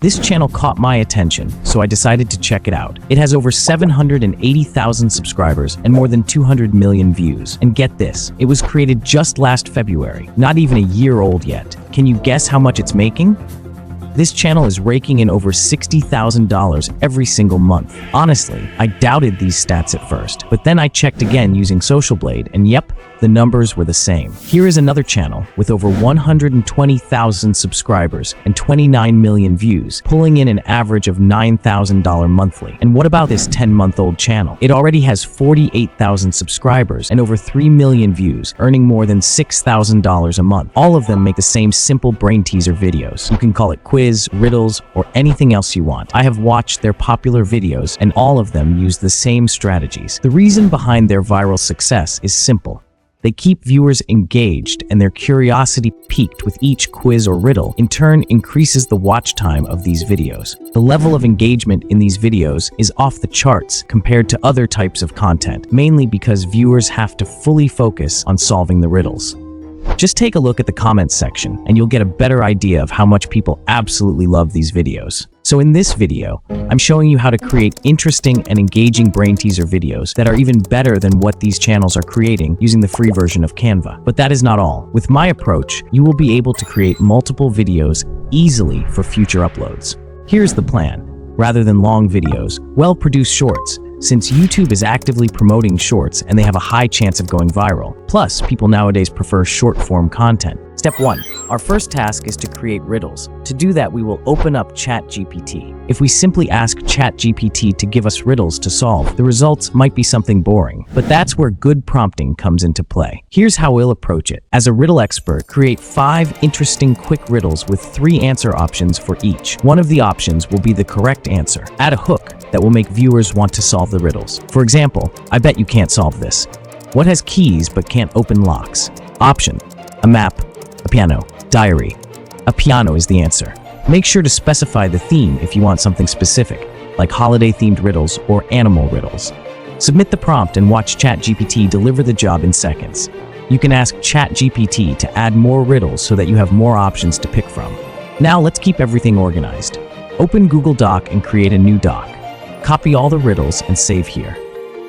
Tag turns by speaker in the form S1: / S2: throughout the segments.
S1: This channel caught my attention, so I decided to check it out. It has over 780,000 subscribers and more than 200 million views. And get this, it was created just last February, not even a year old yet. Can you guess how much it's making? This channel is raking in over $60,000 every single month. Honestly, I doubted these stats at first, but then I checked again using Social Blade, and yep, the numbers were the same. Here is another channel with over 120,000 subscribers and 29 million views, pulling in an average of $9,000 monthly. And what about this 10-month-old channel? It already has 48,000 subscribers and over 3 million views, earning more than $6,000 a month. All of them make the same simple brain teaser videos. You can call it quiz, riddles, or anything else you want. I have watched their popular videos, and all of them use the same strategies. The reason behind their viral success is simple. They keep viewers engaged, and their curiosity piqued with each quiz or riddle, in turn increases the watch time of these videos. The level of engagement in these videos is off the charts compared to other types of content, mainly because viewers have to fully focus on solving the riddles. Just take a look at the comments section, and you'll get a better idea of how much people absolutely love these videos. So in this video, I'm showing you how to create interesting and engaging brain teaser videos that are even better than what these channels are creating using the free version of Canva. But that is not all. With my approach, you will be able to create multiple videos easily for future uploads. Here's the plan. Rather than long videos, well-produced shorts, since YouTube is actively promoting shorts and they have a high chance of going viral. Plus, people nowadays prefer short-form content. Step 1. Our first task is to create riddles. To do that, we will open up ChatGPT. If we simply ask ChatGPT to give us riddles to solve, the results might be something boring. But that's where good prompting comes into play. Here's how we'll approach it. As a riddle expert, create 5 interesting quick riddles with 3 answer options for each. One of the options will be the correct answer. Add a hook that will make viewers want to solve the riddles. For example, I bet you can't solve this. What has keys but can't open locks? Option: a map, a piano, diary. A piano is the answer. Make sure to specify the theme if you want something specific, like holiday-themed riddles or animal riddles. Submit the prompt and watch ChatGPT deliver the job in seconds. You can ask ChatGPT to add more riddles so that you have more options to pick from. Now let's keep everything organized. Open Google Doc and create a new doc. Copy all the riddles and save here.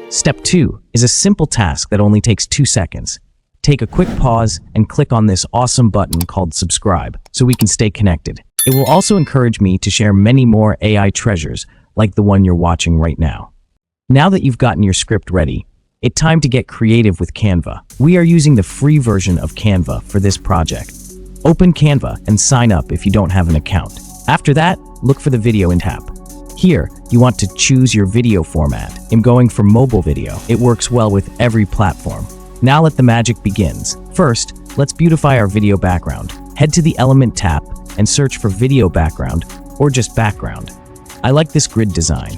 S1: Step 2 is a simple task that only takes 2 seconds. Take a quick pause and click on this awesome button called subscribe so we can stay connected. It will also encourage me to share many more AI treasures like the one you're watching right now. Now that you've gotten your script ready, it's time to get creative with Canva. We are using the free version of Canva for this project. Open Canva and sign up if you don't have an account. After that, look for the video in tab. Here, you want to choose your video format. I'm going for mobile video. It works well with every platform. Now let the magic begins. First, let's beautify our video background. Head to the Element tab and search for video background or just background. I like this grid design.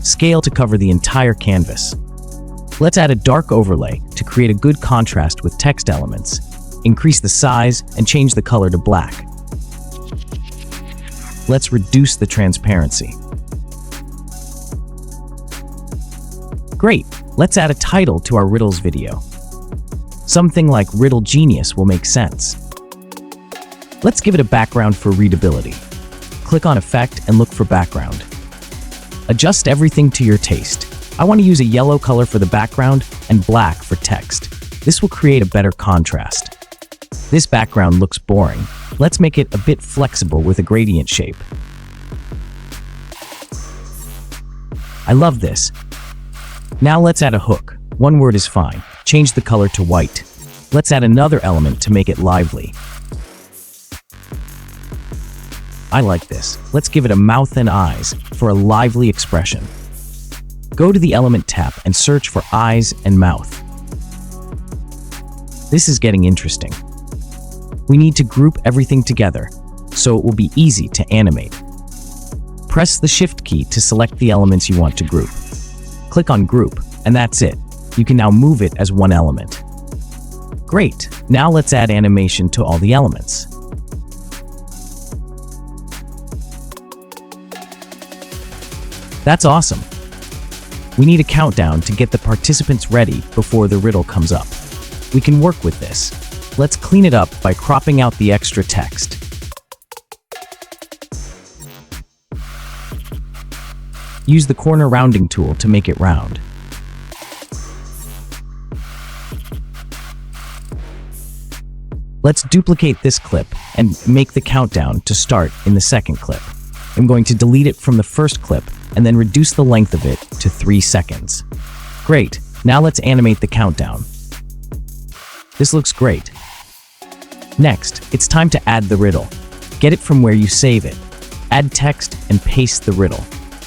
S1: Scale to cover the entire canvas. Let's add a dark overlay to create a good contrast with text elements. Increase the size and change the color to black. Let's reduce the transparency. Great! Let's add a title to our riddles video. Something like Riddle Genius will make sense. Let's give it a background for readability. Click on Effect and look for Background. Adjust everything to your taste. I want to use a yellow color for the background and black for text. This will create a better contrast. This background looks boring. Let's make it a bit flexible with a gradient shape. I love this. Now let's add a hook. One word is fine. Change the color to white. Let's add another element to make it lively. I like this. Let's give it a mouth and eyes for a lively expression. Go to the Element tab and search for eyes and mouth. This is getting interesting. We need to group everything together, so it will be easy to animate. Press the Shift key to select the elements you want to group. Click on Group, and that's it. You can now move it as one element. Great! Now let's add animation to all the elements. That's awesome! We need a countdown to get the participants ready before the riddle comes up. We can work with this. Let's clean it up by cropping out the extra text. Use the corner rounding tool to make it round. Let's duplicate this clip and make the countdown to start in the second clip. I'm going to delete it from the first clip and then reduce the length of it to 3 seconds. Great, now let's animate the countdown. This looks great. Next, it's time to add the riddle. Get it from where you save it. Add text and paste the riddle.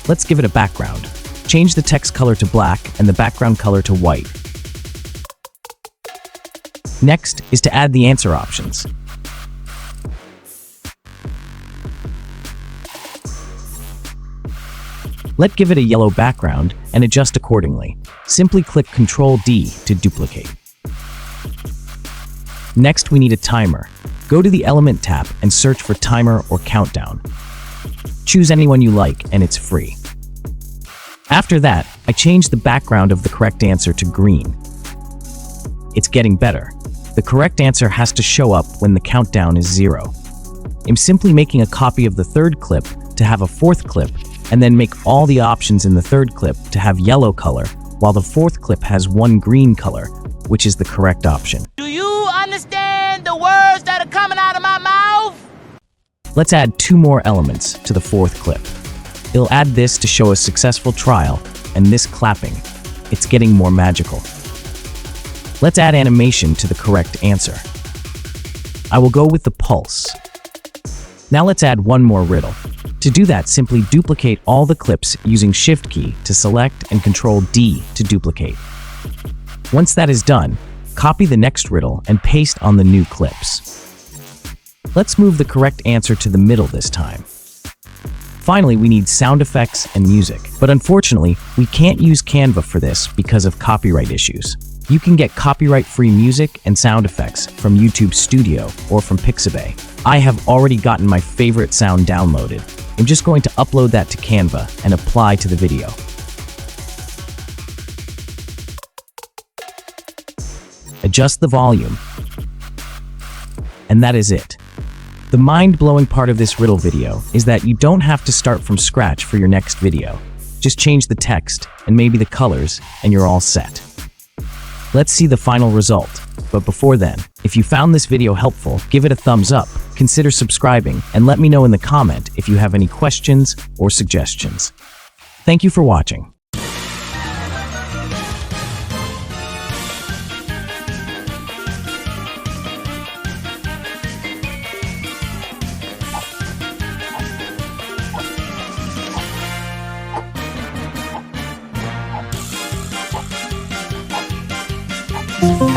S1: Let's give it a background. Change the text color to black and the background color to white. Next is to add the answer options. Let's give it a yellow background and adjust accordingly. Simply click Ctrl D to duplicate. Next, we need a timer. Go to the Element tab and search for timer or countdown. Choose anyone you like and it's free. After that, I changed the background of the correct answer to green. It's getting better. The correct answer has to show up when the countdown is 0. I'm simply making a copy of the third clip to have a fourth clip, and then make all the options in the third clip to have yellow color, while the fourth clip has one green color, which is the correct option.
S2: Do you understand the words that are coming out of my mouth?
S1: Let's add 2 more elements to the fourth clip. It'll add this to show a successful trial, and this clapping. It's getting more magical. Let's add animation to the correct answer. I will go with the pulse. Now let's add 1 more riddle. To do that, simply duplicate all the clips using Shift key to select and Ctrl D to duplicate. Once that is done, copy the next riddle and paste on the new clips. Let's move the correct answer to the middle this time. Finally, we need sound effects and music, but unfortunately, we can't use Canva for this because of copyright issues. You can get copyright-free music and sound effects from YouTube Studio or from Pixabay. I have already gotten my favorite sound downloaded. I'm just going to upload that to Canva and apply to the video. Adjust the volume. And that is it. The mind-blowing part of this riddle video is that you don't have to start from scratch for your next video. Just change the text and maybe the colors and you're all set. Let's see the final result. But before then, if you found this video helpful, give it a thumbs up, consider subscribing, and let me know in the comment if you have any questions or suggestions. Thank you for watching.
S3: Thank you.